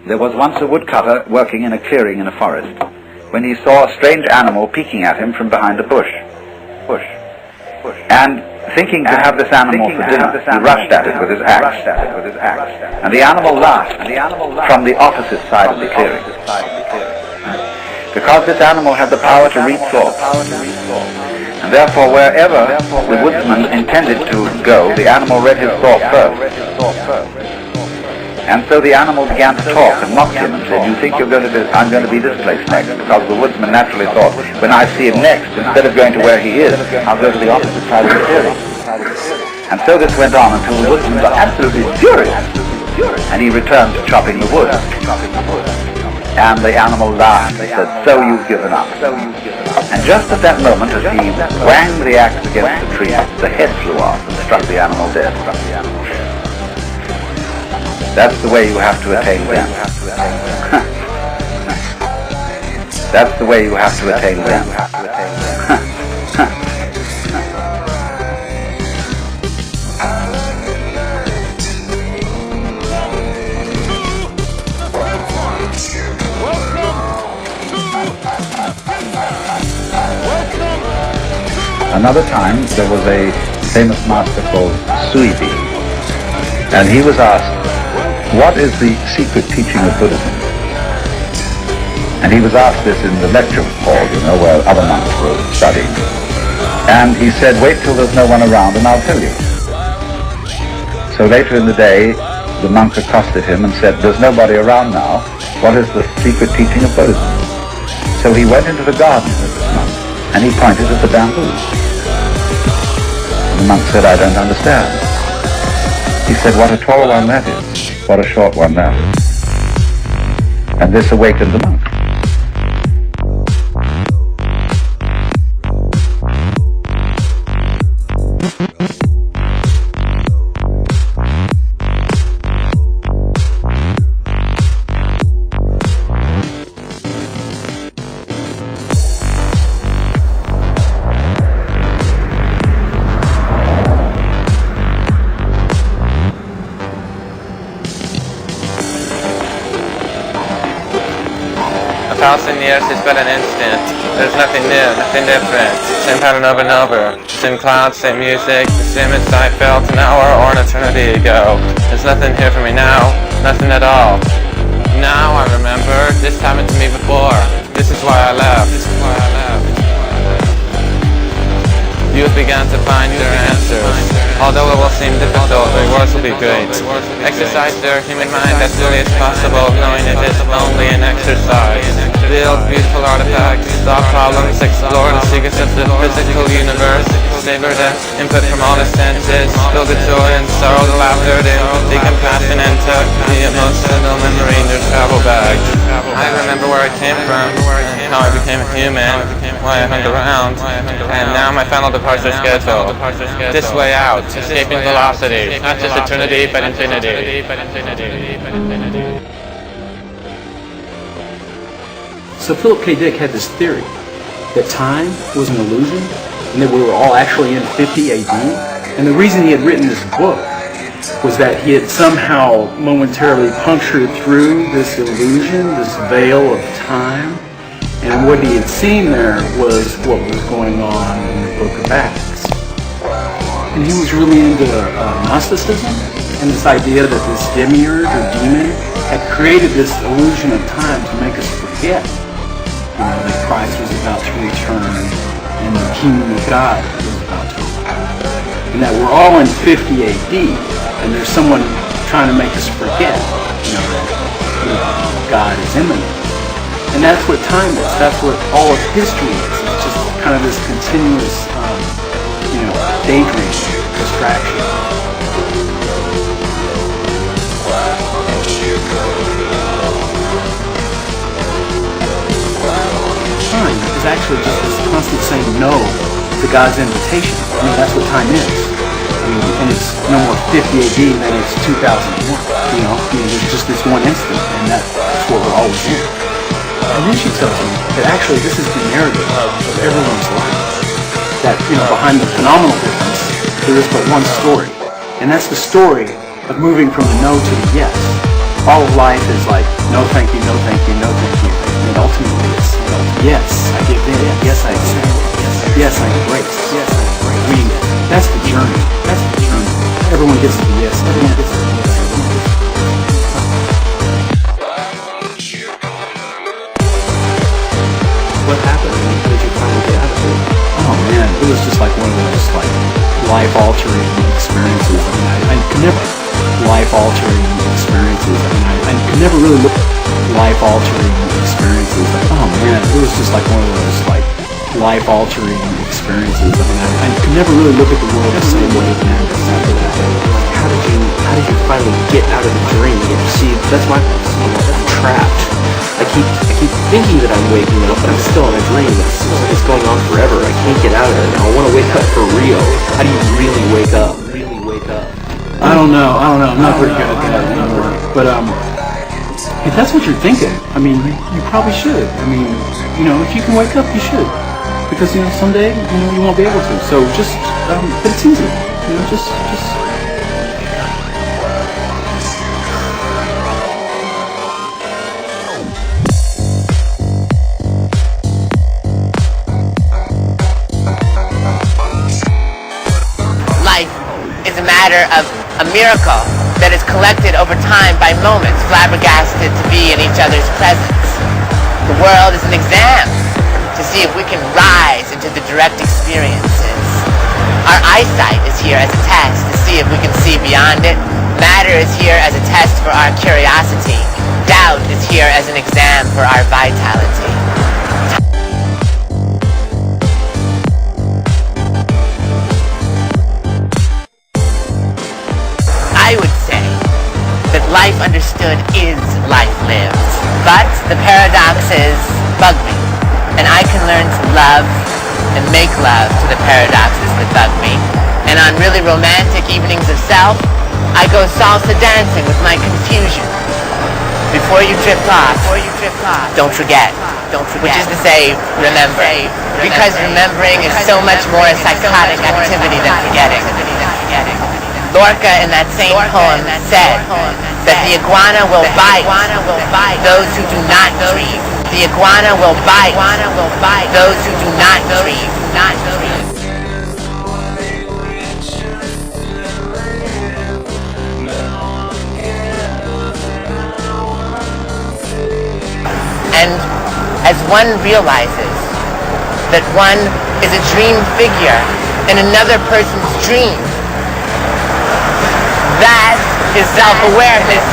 There was once a woodcutter working in a clearing in a forest, when he saw a strange animal peeking at him from behind a bush. And thinking to have this animal for dinner, he rushed at it with his axe. And the animal laughed from the opposite side of the clearing. Because this animal had the power to read thoughts, and therefore wherever the woodsman intended to go, the animal read his thought first. And so the animal began to talk and mocked him and said, "You think I'm going to be this place next?" Because the woodsman naturally thought, when I see him next, instead of going to where he is, I'll go to the opposite side of the clearing. And so this went on until the woodsman got absolutely furious, and he returned to chopping the wood. And the animal laughed and said, "So you've given up." And just at that moment, as he whanged the axe against the tree, the head flew off and struck the animal dead. That's the way you have to attain Zen. That's the way you have to attain Zen. Another time, there was a famous master called Suibi, and he was asked, "What is the secret teaching of Buddhism?" And he was asked this in the lecture hall, where other monks were studying. And he said, "Wait till there's no one around and I'll tell you." So later in the day, the monk accosted him and said, "There's nobody around now. What is the secret teaching of Buddhism?" So he went into the garden with this monk, and he pointed at the bamboos. And the monk said, "I don't understand." He said, "What a tall one that is. What a short one that is." And this awakened the monk. Thousand years is but an instant. There's nothing new, nothing different. Same pattern over and over. Same clouds, same music. The same as I felt an hour or an eternity ago. There's nothing here for me now, nothing at all. Now I remember, this happened to me before. This is why I left. Youth began to find their answers. Although it will seem difficult, the rewards will be great. Exercise their human mind as fully as possible, knowing it is only an exercise. Build beautiful artifacts, solve problems, explore the secrets of the physical universe, savor the input from all the senses, feel the joy and sorrow, the laughter, the empathy, compassion, and tuck the emotional memory in your travel bag. I remember where I came from, and how I became a human, why I hung around, and now my final departure schedule. This way out, escaping velocity, not just eternity, but infinity. So Philip K. Dick had this theory that time was an illusion and that we were all actually in 50 AD. And the reason he had written this book was that he had somehow momentarily punctured through this illusion, this veil of time. And what he had seen there was what was going on in the Book of Acts. And he was really into Gnosticism and this idea that this demiurge or demon had created this illusion of time to make us forget that Christ was about to return and the kingdom of God was about to arrive. And that we're all in 50 AD and there's someone trying to make us forget that God is imminent. And that's what time is. That's what all of history is. It's just kind of this continuous, daydream, distraction. Time is actually just this constant saying no to God's invitation. I mean, that's what time is. And it's no more 50 AD than it's 2001. There's just this one instant, and that's what we're always in. And then she tells me that actually this is the narrative of everyone's life. That, behind the phenomenal difference, there is but one story. And that's the story of moving from the no to the yes. all of life is like, no thank you, no thank you, no thank you. And ultimately it's, yes, I give in, yes, I accept, yes, I embrace, yes, I embrace. I mean, that's the journey, that's the journey. Everyone gets to the yes, everyone gets to the yes. What happened? How did you finally get out of it? Oh man, it was just like one of those like life-altering experiences. I mean, I could never life-altering experiences. I mean, I could never really look life-altering experiences. Like, oh man, it was just like one of those like life-altering experiences. I mean, I could never really look at the world the same way again after that. Like, how did you finally get out of the dream? See, that's my problem. I'm trapped. I keep thinking that I'm waking up, but I'm still in a dream. It's going on forever. I can't get out of it. I want to wake up for real. How do you really wake up? I don't know. I'm not pretty good at that anymore. But if that's what you're thinking, I mean, you probably should. I mean, if you can wake up, you should. Because someday, you won't be able to. So just, but it's easy. Just. Of a miracle that is collected over time by moments, flabbergasted to be in each other's presence. The world is an exam to see if we can rise into the direct experiences. Our eyesight is here as a test to see if we can see beyond it. Matter is here as a test for our curiosity. Doubt is here as an exam for our vitality. I would say that life understood is life lived, but the paradoxes bug me, and I can learn to love and make love to the paradoxes that bug me, and on really romantic evenings of self, I go salsa dancing with my confusion. Before you drift off, don't forget, which is to say, remember, because remembering is so much more a psychotic activity than forgetting. Lorca in that same poem said that the iguana will bite those who do not dream. The iguana will bite those who do not dream. And as one realizes that one is a dream figure in another person's dream, that is self-awareness.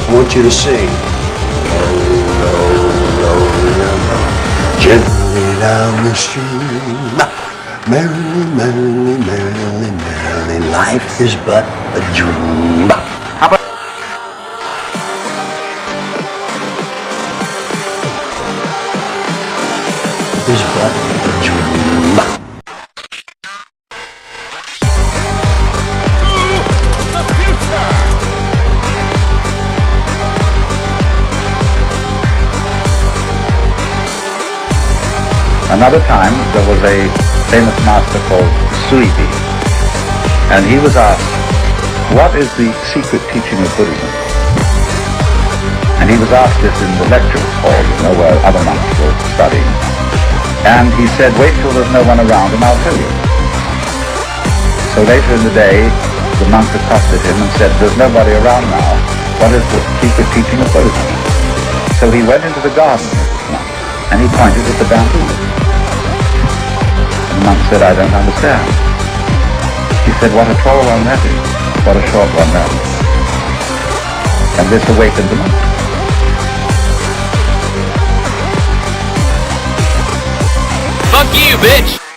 I want you to sing. Roll, gently down the stream. Merrily, merrily, merrily, merrily, life is but a dream. Is but a dream. Another time, there was a famous master called F.E.A.R, and he was asked, what is the secret teaching of Buddhism? And he was asked this in the lecture hall, where other monks were studying. And he said, wait till there's no one around and I'll tell you. So later in the day, the monk accosted him and said, there's nobody around now. What is the secret teaching of Buddhism? So he went into the garden and he pointed at the bamboo. And the monk said, I don't understand. He said, what a tall one that is. What a short one that is. And this awakened the monk. Fuck you, bitch!